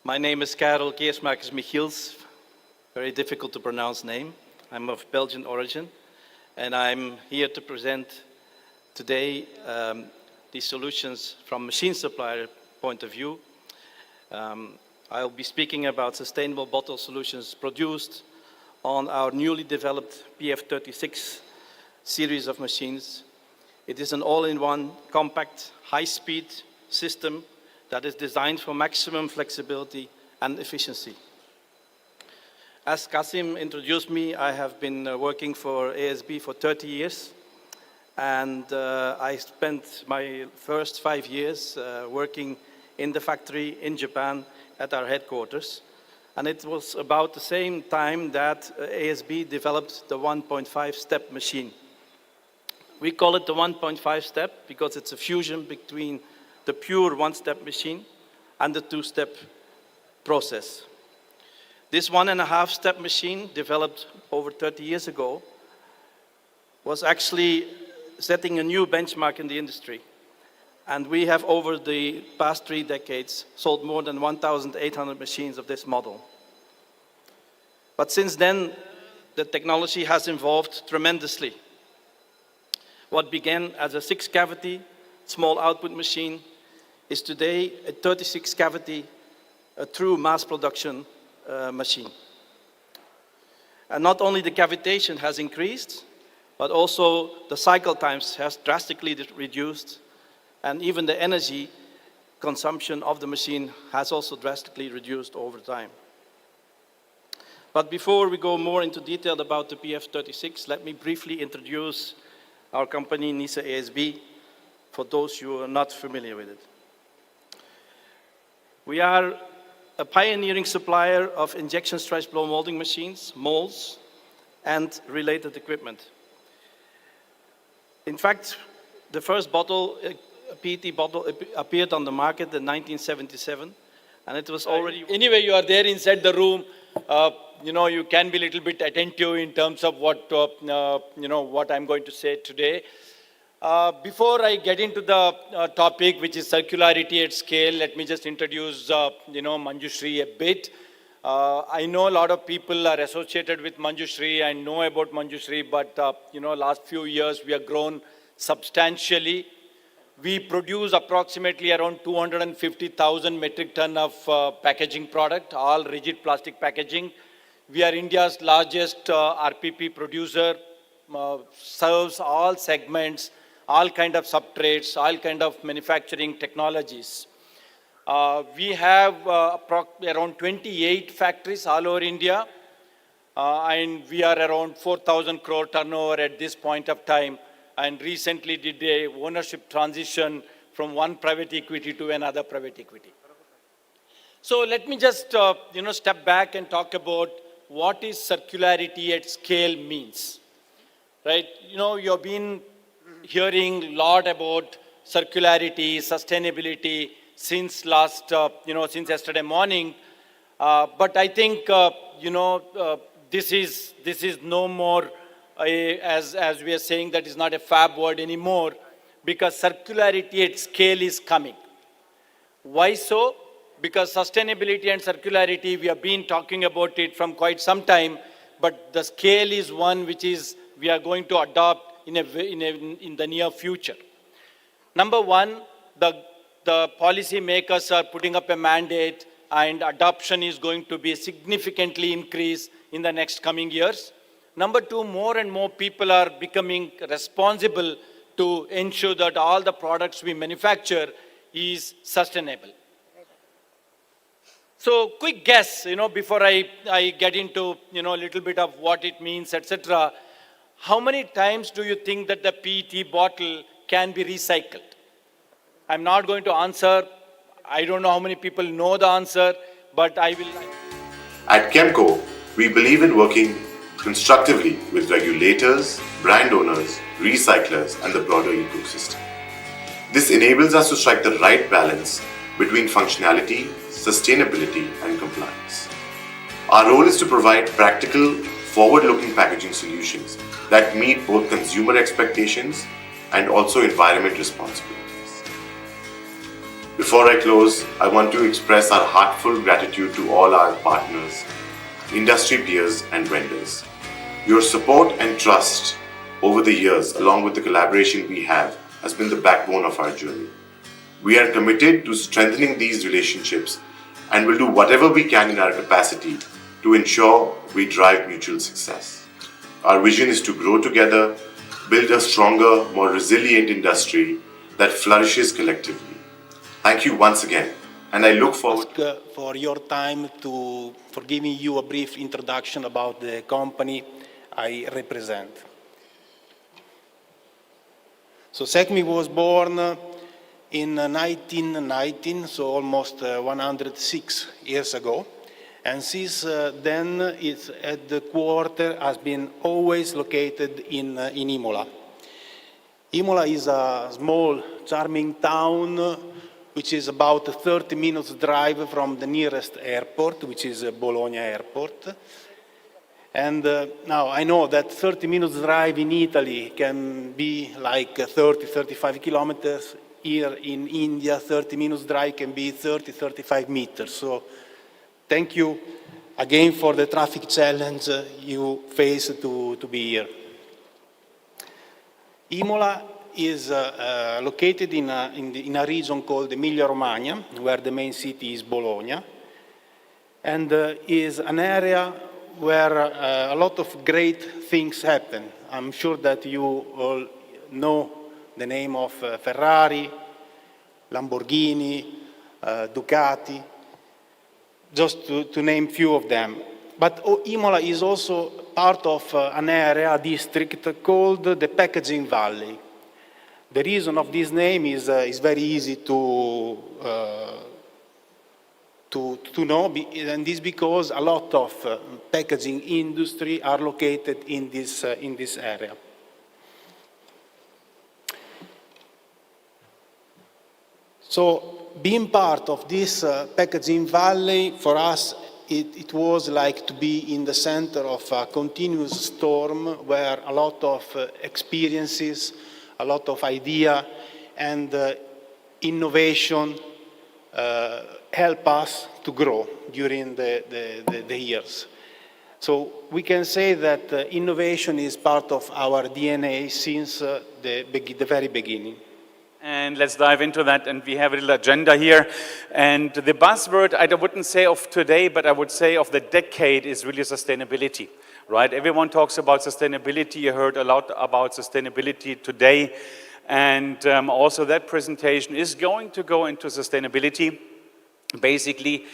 My name is Karel Keersmakers Michiels, very difficult to pronounce name. I'm of Belgian origin, and I'm here to present today these solutions from machine supplier point of view. I'll be speaking about sustainable bottle solutions produced on our newly developed PF36 series of machines. It is an all-in-one, compact, high-speed system that is designed for maximum flexibility and efficiency. As Kasim introduced me, I have been working for ASB for 30 years, and I spent my first 5 years working in the factory in Japan at our headquarters. And it was about the same time that ASB developed the 1.5 step machine. We call it the 1.5 step because it's a fusion between the pure one-step machine and the two-step process. This 1.5 step machine, developed over 30 years ago, was actually setting a new benchmark in the industry. And we have, over the past 3 decades, sold more than 1,800 machines of this model. But since then, the technology has evolved tremendously. What began as a 6-cavity, small output machine is today a 36-cavity, a true mass production machine. And not only the cavitation has increased, but also the cycle times has drastically reduced, and even the energy consumption of the machine has also drastically reduced over time. But before we go more into detail about the PF36, let me briefly introduce our company, NISA ASB, for those who are not familiar with it. We are a pioneering supplier of injection stretch blow molding machines, molds, and related equipment. In fact, the first bottle, a PET bottle, appeared on the market in 1977, and it was already... Anyway, you are there inside the room. You can be a little bit attentive in terms of what, what I'm going to say today. Before I get into the topic, which is circularity at scale, let me just introduce, Mushri a bit. I know a lot of people are associated with Mushri and know about Mushri, but, last few years we have grown substantially. We produce approximately around 250,000 metric ton of packaging product, all rigid plastic packaging. We are India's largest RPP producer, serves all segments, all kind of substrates, all kind of manufacturing technologies. We have around 28 factories all over India, and we are around 4,000 crore turnover at this point of time, and recently did a ownership transition from one private equity to another private equity. So let me just step back and talk about what is circularity at scale means, right? You've been hearing a lot about circularity, sustainability since since yesterday morning. But I think, this is no more, as we are saying, that is not a fab word anymore, because circularity at scale is coming. Why so? Because sustainability and circularity, we have been talking about it from quite some time, but the scale is one which is we are going to adopt in the near future. Number one, the policy makers are putting up a mandate, and adoption is going to be significantly increased in the next coming years. Number two, more and more people are becoming responsible to ensure that all the products we manufacture is sustainable. So quick guess, before I get into, a little bit of what it means, etc. How many times do you think that the PET bottle can be recycled? I'm not going to answer. I don't know how many people know the answer, but I will. At Chemco, we believe in working constructively with regulators, brand owners, recyclers, and the broader ecosystem. This enables us to strike the right balance between functionality, sustainability, and compliance. Our role is to provide practical, forward-looking packaging solutions that meet both consumer expectations and also environment responsibilities. Before I close, I want to express our heartfelt gratitude to all our partners, industry peers, and vendors. Your support and trust over the years, along with the collaboration we have, has been the backbone of our journey. We are committed to strengthening these relationships and will do whatever we can in our capacity to ensure we drive mutual success. Our vision is to grow together, build a stronger, more resilient industry that flourishes collectively. Thank you once again, and I look forward for your time for giving you a brief introduction about the company I represent. So SECMI was born in 1919, so almost 106 years ago. And since then, its headquarters has been always located in Imola. Imola is a small, charming town which is about 30 minutes drive from the nearest airport, which is Bologna Airport. And now I know that 30 minutes drive in Italy can be like 30, 35 kilometers. Here in India, 30 minutes drive can be 30, 35 meters. So thank you again for the traffic challenge you face to be here. Imola is located in a region called Emilia-Romagna, where the main city is Bologna, and is an area where a lot of great things happen. I'm sure that you all know the name of Ferrari, Lamborghini, Ducati, just to name few of them. But Imola is also part of an area, a district called the Packaging Valley. The reason of this name is very easy to know, and this because a lot of packaging industry are located in this area. So being part of this packaging valley, for us, it was like to be in the center of a continuous storm where a lot of experiences, a lot of idea and innovation help us to grow during the years. So we can say that innovation is part of our DNA since the very beginning. And let's dive into that, and we have a little agenda here. And the buzzword, I wouldn't say of today, but I would say of the decade is really sustainability, right? Everyone talks about sustainability. You heard a lot about sustainability today. And also that presentation is going to go into sustainability, basically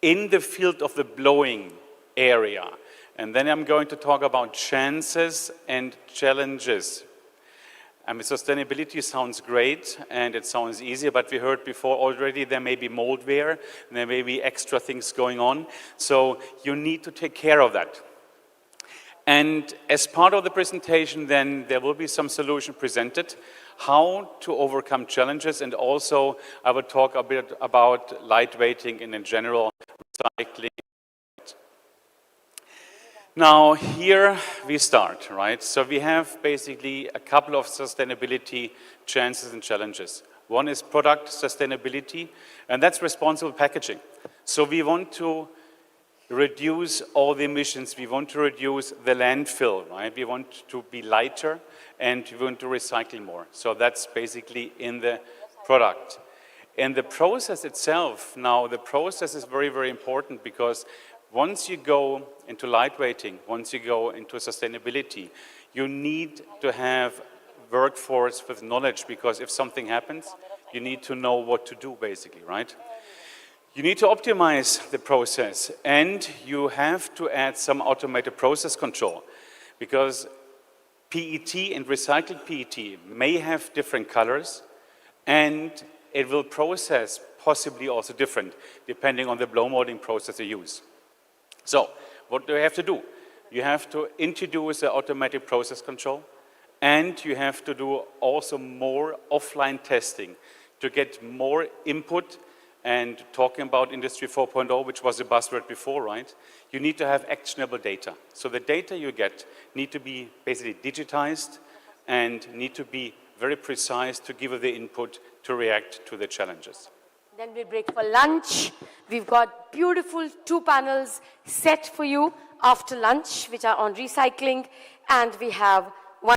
in the field of the blowing area. And then I'm going to talk about chances and challenges. I mean, sustainability sounds great and it sounds easy, but we heard before already there may be moldware, there may be extra things going on. So you need to take care of that. And as part of the presentation, then there will be some solution presented, how to overcome challenges, and also I will talk a bit about lightweighting and in general recycling. Now here we start, right? So we have basically a couple of sustainability chances and challenges. One is product sustainability, and that's responsible packaging. So we want to reduce all the emissions, we want to reduce the landfill, right? We want to be lighter and we want to recycle more. So that's basically in the product. In the process itself, now the process is very, very important because once you go into lightweighting, once you go into sustainability, you need to have workforce with knowledge, because if something happens, you need to know what to do basically, right? You need to optimize the process, and you have to add some automated process control, because PET and recycled PET may have different colors, and it will process possibly also different, depending on the blow molding process you use. So, what do you have to do? You have to introduce the automatic process control, and you have to do also more offline testing to get more input. And talking about Industry 4.0, which was a buzzword before, right? You need to have actionable data. So the data you get need to be basically digitized and need to be very precise to give you the input to react to the challenges. Then we'll break for lunch. We've got beautiful 2 panels set for you after lunch, which are on recycling. And we have